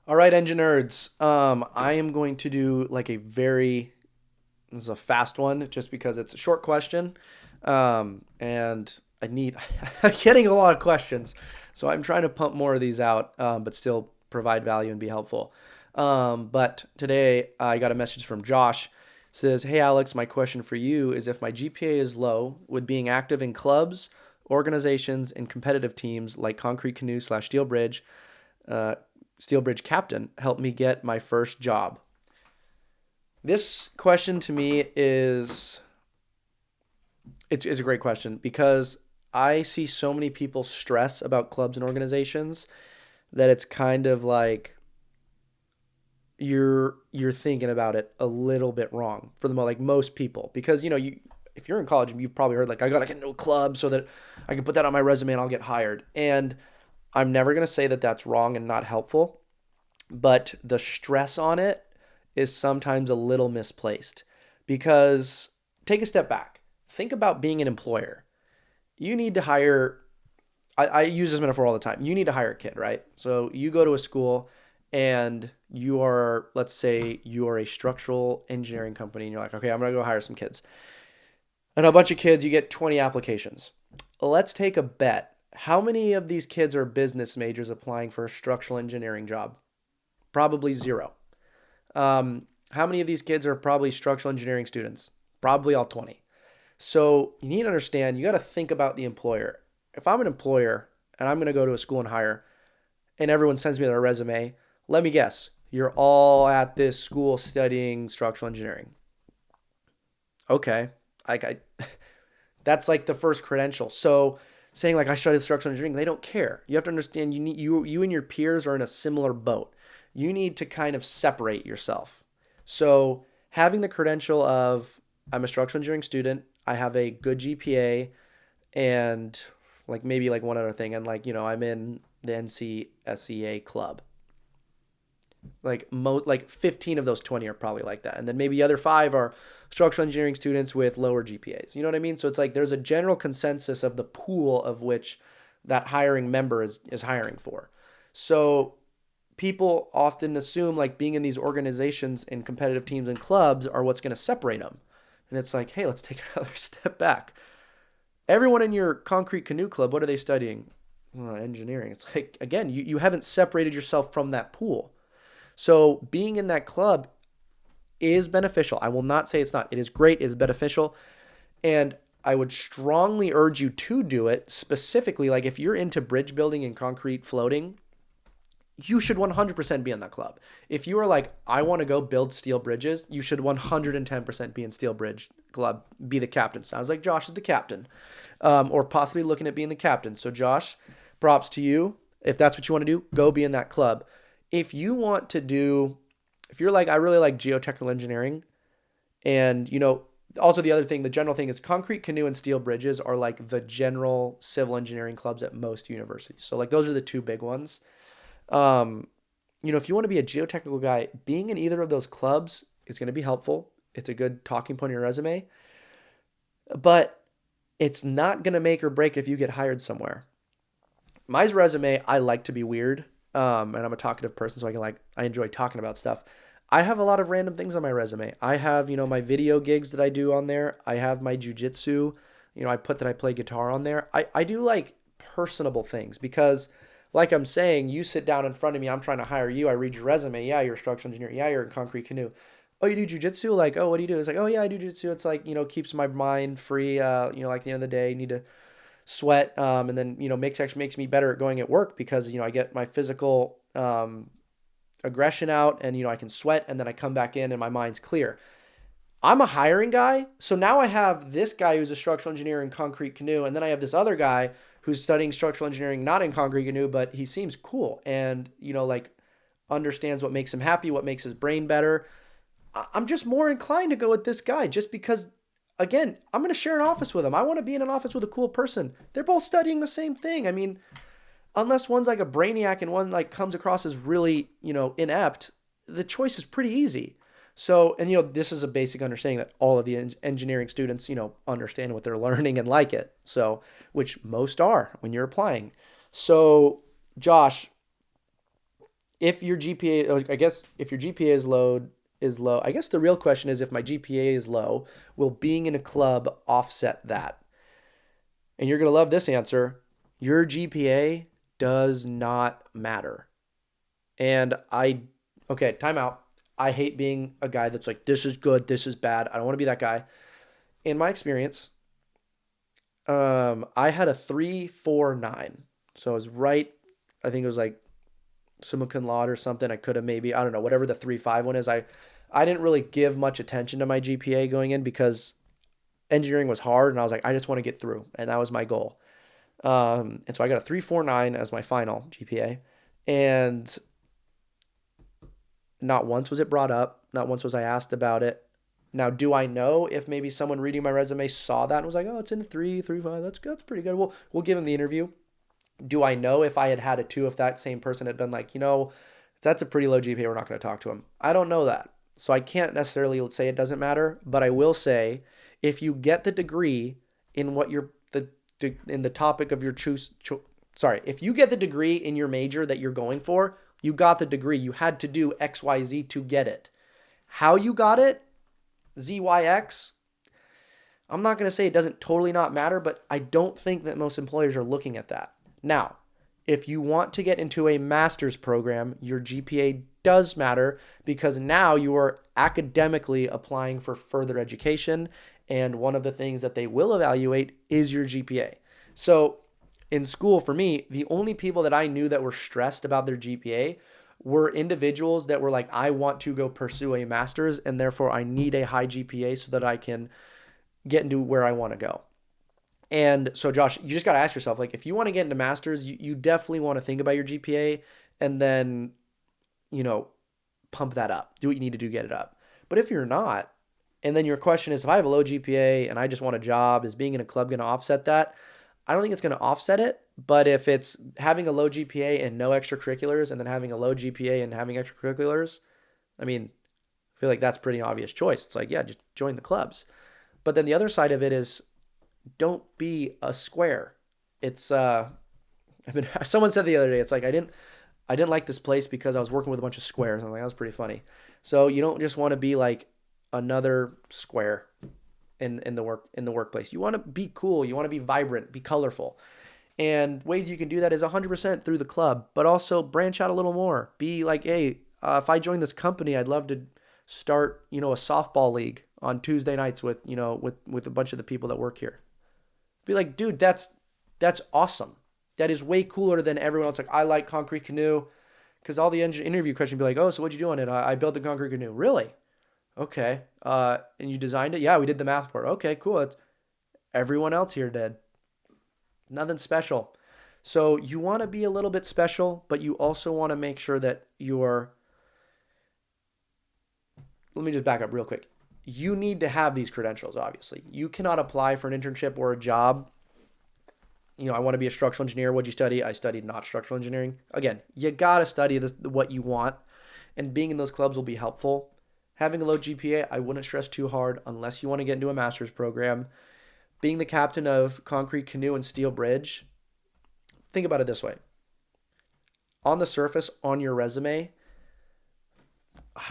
All right, engine nerds. I am going to do like this is a fast one just because it's a short question. And I'm getting a lot of questions. So I'm trying to pump more of these out, but still provide value and be helpful. But today I got a message from Josh. It says, "Hey Alex, my question for you is if my GPA is low, would being active in clubs, organizations, and competitive teams like Concrete Canoe slash Steel Bridge uh, Steel Bridge captain helped me get my first job?" This question to me it's a great question because I see so many people stress about clubs and organizations that it's kind of like you're thinking about it a little bit wrong for the most like most people because you if you're in college you've probably heard like I gotta get into a club so that I can put that on my resume and I'll get hired. And I'm never gonna say that that's wrong and not helpful, but the stress on it is sometimes a little misplaced because take a step back. Think about being an employer. You need to hire, I use this metaphor all the time. You need to hire a kid, right? So you go to a school and you are, let's say, you are a structural engineering company and you're like, okay, I'm going to go hire some kids. And a bunch of kids, you get 20 applications. Let's take a bet. How many of these kids are business majors applying for a structural engineering job? Probably zero. How many of these kids are probably structural engineering students? Probably all 20. So you need to understand, you got to think about the employer. If I'm an employer and I'm going to go to a school and hire, and everyone sends me their resume, let me guess, you're all at this school studying structural engineering. Okay. I that's like the first credential. So saying like I studied structural engineering, they don't care. You have to understand you and your peers are in a similar boat. You need to kind of separate yourself. So having the credential of I'm a structural engineering student, I have a good GPA, and like maybe like one other thing, and like I'm in the NCSEA club. Like 15 of those 20 are probably like that, and then maybe the other five are structural engineering students with lower GPAs. You know what I mean? So it's like there's a general consensus of the pool of which that hiring member is hiring for. So people often assume like being in these organizations and competitive teams and clubs are what's going to separate them. And it's like, hey, let's take another step back. Everyone in your concrete canoe club, what are they studying? Engineering. It's like, again, you haven't separated yourself from that pool. So being in that club is beneficial. I will not say it's not. It is great. It is beneficial. And I would strongly urge you to do it specifically. Like if you're into bridge building and concrete floating, you should 100% be in that club. If you are like, I want to go build steel bridges, you should 110% be in steel bridge club, be the captain. Sounds like Josh is the captain, or possibly looking at being the captain. So Josh, props to you. If that's what you want to do, go be in that club. If you want to do, if you're like, I really like geotechnical engineering, and also the other thing, the general thing is concrete canoe and steel bridges are like the general civil engineering clubs at most universities. So like those are the two big ones. Um, if you want to be a geotechnical guy, being in either of those clubs is going to be helpful. It's a good talking point in your resume, but it's not going to make or break if you get hired somewhere. My resume, I like to be weird. And I'm a talkative person, so I enjoy talking about stuff. I have a lot of random things on my resume. I have, my video gigs that I do on there. I have my jujitsu. I put that I play guitar on there. I do like personable things because like I'm saying, you sit down in front of me, I'm trying to hire you. I read your resume. Yeah, you're a structural engineer. Yeah, you're in concrete canoe. Oh, you do jujitsu? Like, oh, what do you do? It's like, oh yeah, I do jujitsu. It's like, keeps my mind free. Like the end of the day, you need to sweat. And then, makes me better at going at work because, I get my physical aggression out and, I can sweat and then I come back in and my mind's clear. I'm a hiring guy. So now I have this guy who's a structural engineer in concrete canoe. And then I have this other guy who's studying structural engineering, not in concrete canoe, but he seems cool and, like understands what makes him happy, what makes his brain better. I'm just more inclined to go with this guy just because, again, I'm going to share an office with him. I want to be in an office with a cool person. They're both studying the same thing. I mean, unless one's like a brainiac and one like comes across as really, inept, the choice is pretty easy. So, and this is a basic understanding that all of the engineering students, understand what they're learning and like it. So, which most are when you're applying. So, Josh, if your GPA, I guess if your GPA is low, I guess the real question is if my GPA is low, will being in a club offset that? And you're going to love this answer. Your GPA does not matter. And okay, time out. I hate being a guy that's like, this is good, this is bad. I don't want to be that guy. In my experience, I had a 3.49. So I was right. I think it was like summa cum laude or something. I could have maybe, I don't know, whatever the 3.5 one is. I didn't really give much attention to my GPA going in because engineering was hard and I was like, I just want to get through. And that was my goal. And so I got a 3.49 as my final GPA. And not once was it brought up. Not once was I asked about it. Now, do I know if maybe someone reading my resume saw that and was like, oh, it's in the 3.5. That's good. That's pretty good. We'll give him the interview. Do I know if I had a 2, if that same person had been like, that's a pretty low GPA, we're not going to talk to him? I don't know that. So I can't necessarily say it doesn't matter, but I will say if you get the degree in what you're in the topic of your if you get the degree in your major that you're going for, you got the degree. You had to do XYZ to get it. How you got it, ZYX, I'm not going to say it doesn't totally not matter, but I don't think that most employers are looking at that. Now, if you want to get into a master's program, your GPA does matter because now you are academically applying for further education. And one of the things that they will evaluate is your GPA. So in school, for me, the only people that I knew that were stressed about their GPA were individuals that were like, I want to go pursue a master's and therefore I need a high GPA so that I can get into where I want to go. And so, Josh, you just got to ask yourself, like, if you want to get into masters, you definitely want to think about your GPA and then, pump that up. Do what you need to do, get it up. But if you're not, and then your question is, if I have a low GPA and I just want a job, is being in a club going to offset that? I don't think it's going to offset it. But if it's having a low GPA and no extracurriculars and then having a low GPA and having extracurriculars, I mean, I feel like that's a pretty obvious choice. It's like, yeah, just join the clubs. But then the other side of it is don't be a square. It's someone said the other day, it's like I didn't like this place because I was working with a bunch of squares. I'm like, that was pretty funny. So you don't just want to be like another square in the workplace. You want to be cool, you want to be vibrant, be colorful. And ways you can do that is 100% through the club, but also branch out a little more. Be like, hey, if I join this company, I'd love to start, a softball league on Tuesday nights with a bunch of the people that work here. Be like, dude, that's awesome. That is way cooler than everyone else. Like, I like concrete canoe, because all the interview questions be like, oh, so what'd you do on it? I built the concrete canoe. Really? Okay. And you designed it? Yeah, we did the math for it. Okay, cool. Everyone else here did. Nothing special. So you want to be a little bit special, but you also want to make sure that let me just back up real quick. You need to have these credentials, obviously. You cannot apply for an internship or a job. I want to be a structural engineer. What'd you study? I studied not structural engineering. Again, you got to study what you want, and being in those clubs will be helpful. Having a low GPA, I wouldn't stress too hard unless you want to get into a master's program. Being the captain of concrete canoe and steel bridge, think about it this way. On the surface, on your resume,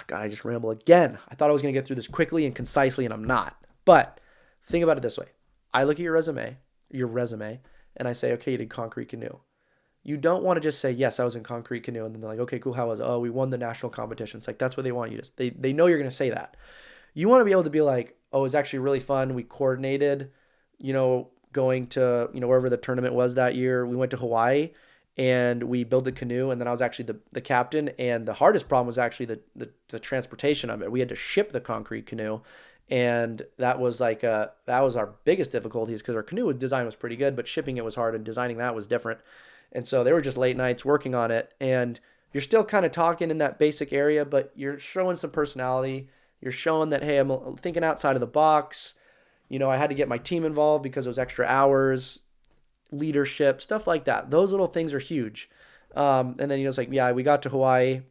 God, I just ramble again. I thought I was going to get through this quickly and concisely, and I'm not. But think about it this way. I look at your resume, and I say, okay, you did concrete canoe. You don't want to just say, yes, I was in concrete canoe, and then they're like, okay, cool, how was it? Oh, we won the national competition. It's like, that's what they want you to. They know you're going to say that. You want to be able to be like, oh, it was actually really fun. We coordinated, going to, wherever the tournament was that year. We went to Hawaii, and we built the canoe, and then I was actually the captain, and the hardest problem was actually the transportation of it. We had to ship the concrete canoe, and that was our biggest difficulties because our canoe design was pretty good, but shipping it was hard, and designing that was different. And so they were just late nights working on it, and you're still kind of talking in that basic area, but you're showing some personality. You're showing that, hey, I'm thinking outside of the box. I had to get my team involved because it was extra hours, leadership, stuff like that. Those little things are huge. And then, it's like, yeah, we got to Hawaii,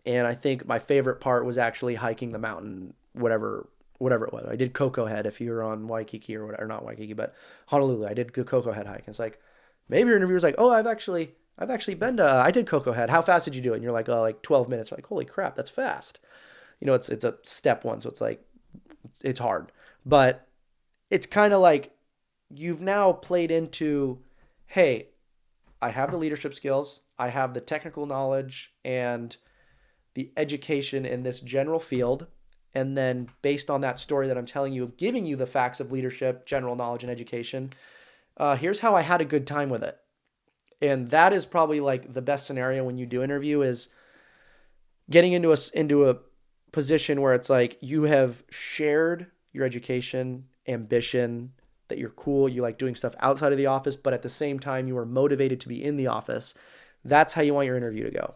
and I think my favorite part was actually hiking the mountain, whatever it was. I did Cocoa Head if you're on Waikiki or whatever, not Waikiki, but Honolulu. I did the Cocoa Head hike. It's like, maybe your interviewer's like, oh, I've I've actually been to, I did Cocoa Head. How fast did you do it? And you're like, oh, like 12 minutes. You're like, holy crap, that's fast. It's a step one. So it's like, it's hard. But it's kind of like you've now played into, hey, I have the leadership skills, I have the technical knowledge and the education in this general field. And then based on that story that I'm telling you, giving you the facts of leadership, general knowledge, and education, here's how I had a good time with it. And that is probably like the best scenario when you do interview is getting into a position where it's like you have shared your education, ambition, that you're cool, you like doing stuff outside of the office, but at the same time you are motivated to be in the office. That's how you want your interview to go.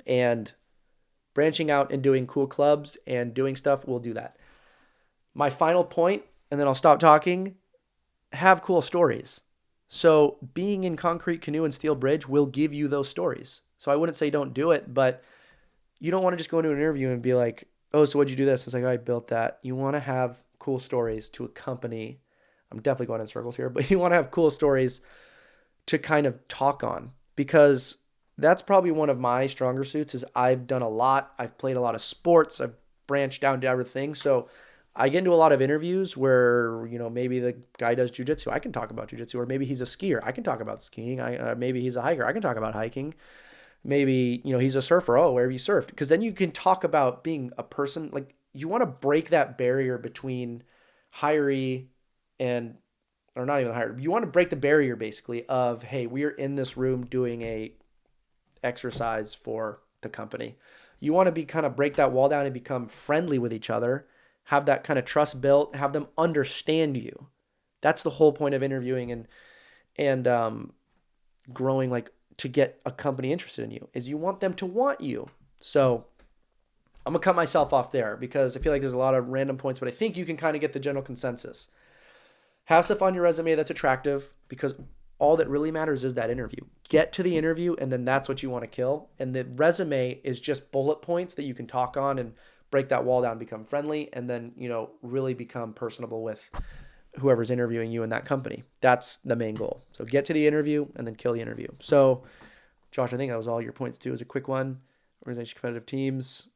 And branching out and doing cool clubs and doing stuff will do that. My final point, and then I'll stop talking, have cool stories. So being in Concrete Canoe and Steel Bridge will give you those stories. So I wouldn't say don't do it, but you don't want to just go into an interview and be like, oh, so what'd you do this? It's like, oh, I built that. You want to have cool stories to accompany. I'm definitely going in circles here, but you want to have cool stories to kind of talk on, because that's probably one of my stronger suits is I've done a lot. I've played a lot of sports. I've branched down to everything. So I get into a lot of interviews where, maybe the guy does jujitsu. I can talk about jujitsu. Or maybe he's a skier. I can talk about skiing. Maybe he's a hiker. I can talk about hiking. Maybe, he's a surfer. Oh, where have you surfed? Because then you can talk about being a person. Like, you want to break that barrier between hiree and, or not even hire. You want to break the barrier basically of, hey, we're in this room doing a exercise for the company. You want to be kind of break that wall down and become friendly with each other, have that kind of trust built, have them understand you. That's the whole point of interviewing and growing, like, to get a company interested in you, is you want them to want you. So I'm gonna cut myself off there because I feel like there's a lot of random points, but I think you can kind of get the general consensus. Have stuff on your resume that's attractive, because all that really matters is that interview. Get to the interview, and then that's what you want to kill. And the resume is just bullet points that you can talk on and break that wall down, become friendly, and then, really become personable with whoever's interviewing you in that company. That's the main goal. So get to the interview and then kill the interview. So, Josh, I think that was all your points too. It was a quick one. Organization competitive teams.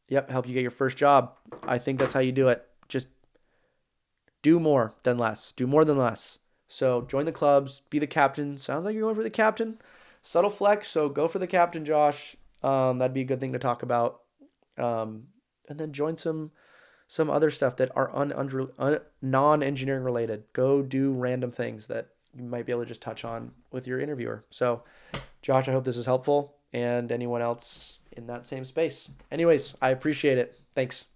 Yep, help you get your first job. I think that's how you do it. Just do more than less. Do more than less. So join the clubs, be the captain. Sounds like you're going for the captain. Subtle flex, so go for the captain, Josh. That'd be a good thing to talk about. And then join some other stuff that are non-engineering related. Go do random things that you might be able to just touch on with your interviewer. So, Josh, I hope this is helpful, and anyone else in that same space. Anyways, I appreciate it. Thanks.